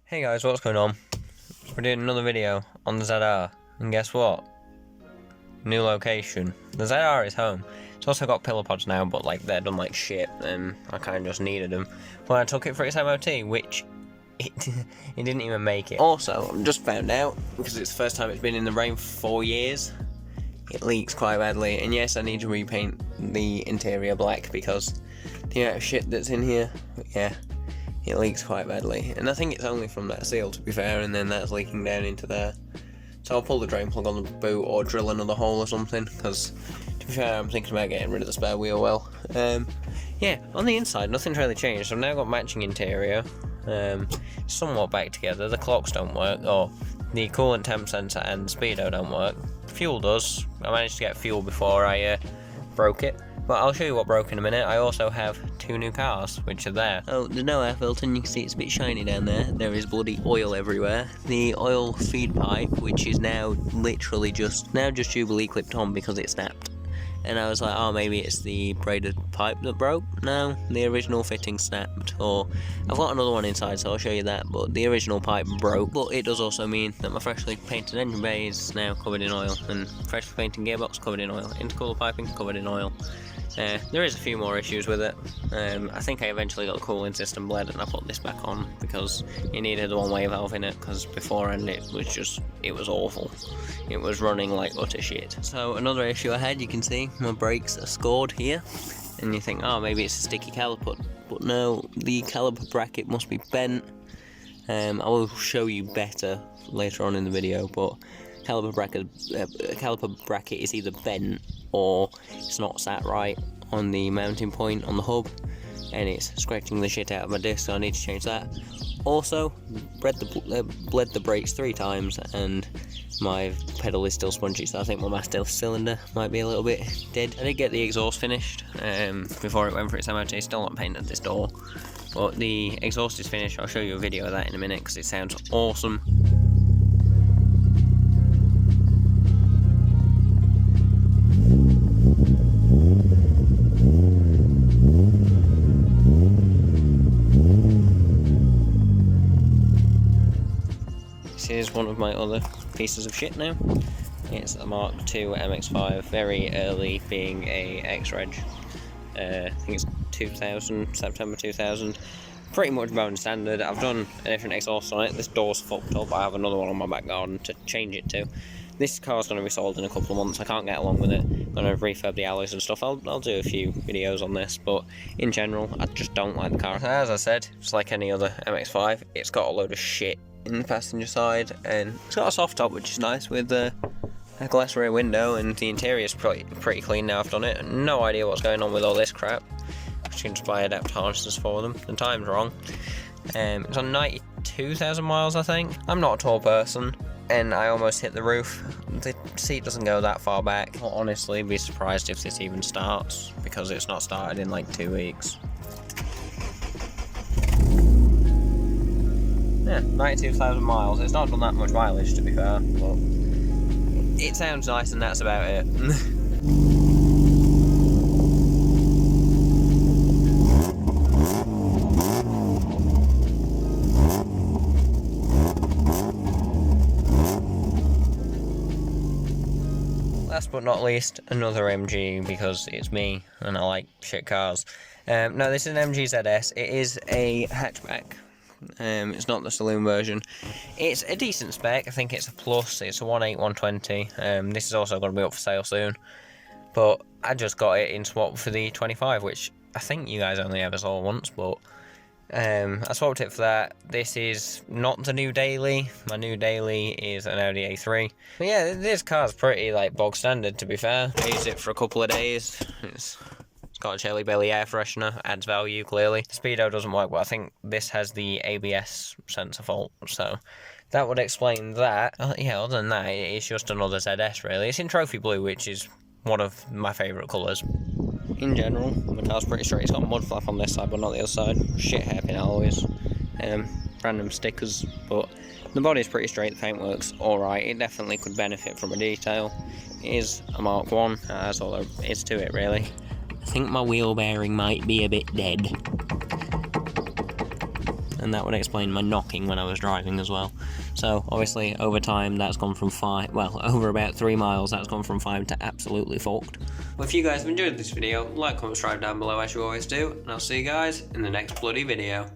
Hey guys, what's going on? We're doing another video on the ZR, and guess what? New location. The ZR is home. It's also got pillar pods now, but like they're done like shit, and I kind of just needed them. But I took it for its MOT, which it didn't even make it. Also, I just found out, because it's the first time it's been in the rain for 4 years, it leaks quite badly, and yes, I need to repaint the interior black because the amount of shit that's in here, yeah. It leaks quite badly, and I think it's only from that seal to be fair, and then that's leaking down into there. So I'll pull the drain plug on the boot or drill another hole or something, because to be fair I'm thinking about getting rid of the spare wheel well. Yeah, on the inside nothing's really changed. I've now got matching interior, somewhat back together. The clocks don't work, or the coolant temp sensor and the speedo don't work. Fuel does. I managed to get fuel before I broke it. But I'll show you what broke in a minute. I also have 2 new cars, which are there. Oh, there's no air filter, and you can see it's a bit shiny down there. There is bloody oil everywhere. The oil feed pipe, which is now literally just Jubilee clipped on because it snapped. And I was like, oh, maybe it's the braided pipe that broke. No, the original fitting snapped. Or I've got another one inside, so I'll show you that. But the original pipe broke. But it does also mean that my freshly painted engine bay is now covered in oil, and freshly painted gearbox covered in oil, intercooler piping covered in oil. There is a few more issues with it. I think I eventually got the cooling system bled, and I put this back on because it needed a one-way valve in it, because beforehand it was awful. It was running like utter shit. So another issue I had, you can see my brakes are scored here, and you think, oh, maybe it's a sticky caliper, but no, the caliper bracket must be bent. I will show you better later on in the video, but caliper bracket is either bent or it's not sat right on the mounting point on the hub, and it's scratching the shit out of my disc, so I need to change that. Also, bled the brakes 3 times, and my pedal is still spongy, so I think my master cylinder might be a little bit dead. I did get the exhaust finished before it went for its MOT. Still not painted this door, but the exhaust is finished. I'll show you a video of that in a minute because it sounds awesome. This is one of my other pieces of shit now. It's a Mark II MX-5, very early, being a X-Reg. I think it's 2000, September 2000. Pretty much bone standard. I've done a different exhaust on it. This door's fucked up. I have another one on my back garden to change it to. This car's going to be sold in a couple of months. I can't get along with it. I'm going to refurb the alloys and stuff. I'll do a few videos on this, but in general, I just don't like the car. As I said, it's like any other MX-5. It's got a load of shit in the passenger side, and it's got a soft top, which is nice, with a glass rear window, and the interior is pretty clean now I've done it. No idea what's going on with all this crap. I should just buy adapt harnesses for them. The time's wrong. It's on 92,000 miles, I think. I'm not a tall person, and I almost hit the roof. The seat doesn't go that far back. I'll honestly be surprised if this even starts, because it's not started in like 2 weeks. Yeah, 92,000 miles. It's not done that much mileage, to be fair, but it sounds nice, and that's about it. Last but not least, another MG, because it's me and I like shit cars. No, this is an MG ZS. It is a hatchback. It's not the saloon version. It's a decent spec. I think it's a plus. It's a 1.8 120. This is also going to be up for sale soon, but I just got it in swap for the 25, which I think you guys only ever saw once, but I swapped it for that. This is not the new daily. My new daily is an Audi A3. But yeah, this car's pretty like bog standard, to be fair. I used it for a couple of days. It's got a Jelly Belly air freshener, adds value clearly. The speedo doesn't work, but I think this has the ABS sensor fault, so that would explain that. Yeah, other than that, it's just another ZS really. It's in trophy blue, which is one of my favourite colours. In general, the car's pretty straight. It's got a mud flap on this side, but not the other side. Shit hairpin alloys, random stickers, but the body's pretty straight. The paint works alright. It definitely could benefit from a detail. It is a Mark 1, that's all there is to it really. I think my wheel bearing might be a bit dead. and that would explain my knocking when I was driving as well. So obviously over time that's gone from 5, well, over about 3 miles, that's gone from 5 to absolutely fucked. Well, if you guys have enjoyed this video, like, comment, subscribe down below as you always do, and I'll see you guys in the next bloody video.